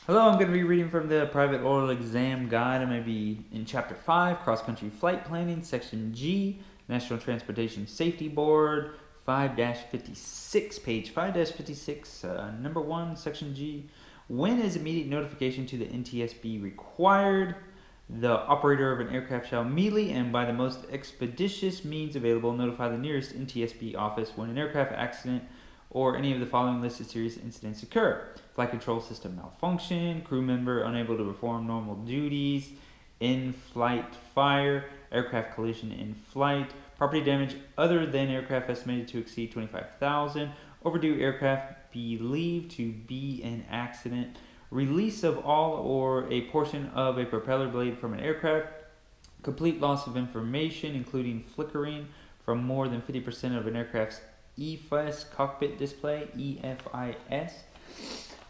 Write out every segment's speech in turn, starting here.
Hello, I'm going to be reading from the Private Oral Exam Guide. I'm going to be in Chapter 5, Cross-Country Flight Planning, Section G, National Transportation Safety Board, 5-56, page 5-56, number 1, Section G. When is immediate notification to the NTSB required? The operator of an aircraft shall immediately and by the most expeditious means available notify the nearest NTSB office when an aircraft accident or any of the following listed serious incidents occur: flight control system malfunction, crew member unable to perform normal duties, in-flight fire, aircraft collision in flight, property damage other than aircraft estimated to exceed $25,000, overdue aircraft believed to be an accident, release of all or a portion of a propeller blade from an aircraft, complete loss of information including flickering from more than 50% of an aircraft's EFIS cockpit display, EFIS.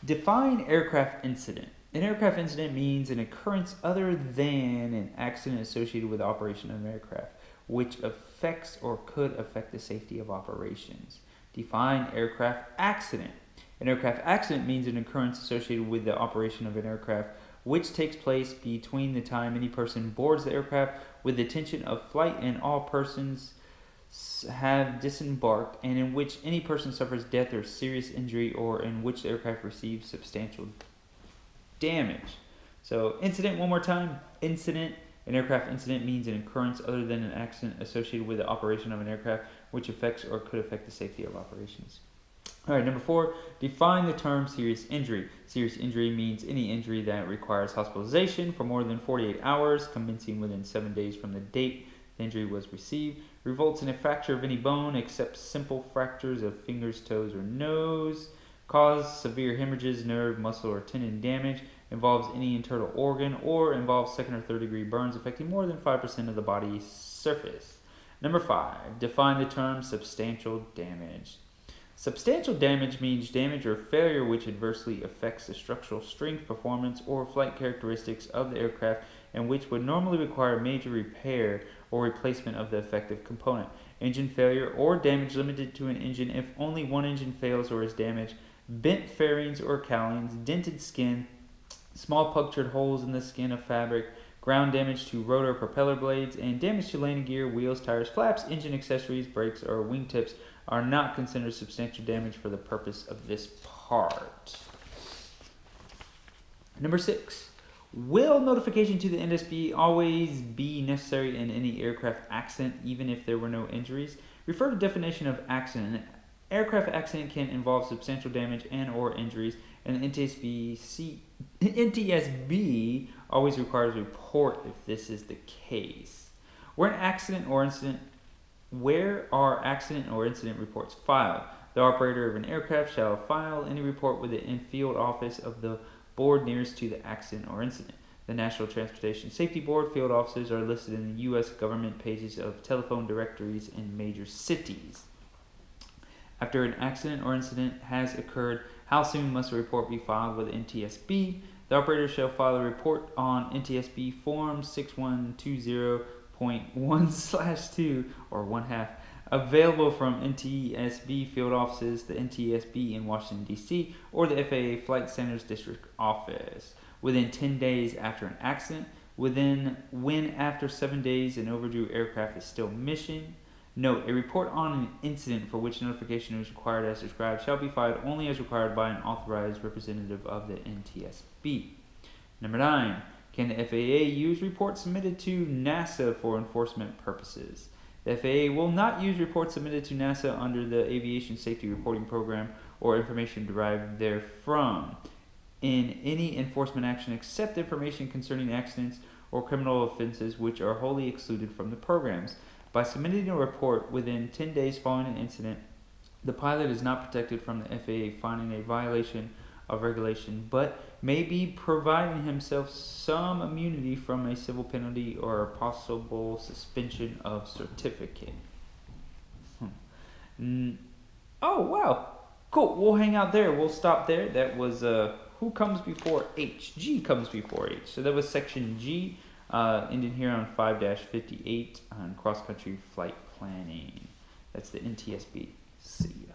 Define aircraft incident. An aircraft incident means an occurrence other than an accident associated with the operation of an aircraft, which affects or could affect the safety of operations. Define aircraft accident. An aircraft accident means an occurrence associated with the operation of an aircraft, which takes place between the time any person boards the aircraft with the intention of flight and all persons have disembarked, and in which any person suffers death or serious injury, or in which the aircraft receives substantial damage. So incident, one more time. Incident. An aircraft incident means an occurrence other than an accident associated with the operation of an aircraft which affects or could affect the safety of operations. Alright, number 4, define the term serious injury. Serious injury means any injury that requires hospitalization for more than 48 hours, commencing within 7 days from the date the injury was received, results in a fracture of any bone except simple fractures of fingers, toes, or nose, cause severe hemorrhages, nerve, muscle, or tendon damage, involves any internal organ, or involves second or third degree burns affecting more than 5% of the body's surface. Number 5, define the term substantial damage. Substantial damage means damage or failure which adversely affects the structural strength, performance, or flight characteristics of the aircraft and which would normally require major repair or replacement of the affected component. Engine failure or damage limited to an engine if only one engine fails or is damaged, bent fairings or cowlings, dented skin, small punctured holes in the skin of fabric, ground damage to rotor propeller blades, and damage to landing gear, wheels, tires, flaps, engine accessories, brakes, or wingtips are not considered substantial damage for the purpose of this part. Number 6. Will notification to the NTSB always be necessary in any aircraft accident, even if there were no injuries? Refer to definition of accident. An aircraft accident can involve substantial damage and or injuries, and the NTSB always requires a report if this is the case. Where are accident or incident reports filed? The operator of an aircraft shall file any report with the in-field office of the board nearest to the accident or incident. The National Transportation Safety Board field offices are listed in the U.S. government pages of telephone directories in major cities. After an accident or incident has occurred, how soon must a report be filed with NTSB? The operator shall file a report on NTSB Form 6120.1/2 or 1/2, available from NTSB field offices, the NTSB in Washington, D.C., or the FAA Flight Center's district office, within 10 days after an accident, when after 7 days an overdue aircraft is still missing. Note, a report on an incident for which notification is required as described shall be filed only as required by an authorized representative of the NTSB. Number 9. Can the FAA use reports submitted to NASA for enforcement purposes? The FAA will not use reports submitted to NASA under the Aviation Safety Reporting Program or information derived therefrom in any enforcement action except information concerning accidents or criminal offenses which are wholly excluded from the programs. By submitting a report within 10 days following an incident, the pilot is not protected from the FAA finding a violation of regulation, but may be providing himself some immunity from a civil penalty or a possible suspension of certificate. Oh, wow. Cool. We'll hang out there. We'll stop there. That was who comes before H? G comes before H. So that was section G, ending here on 5-58 on cross-country flight planning. That's the NTSB. See ya.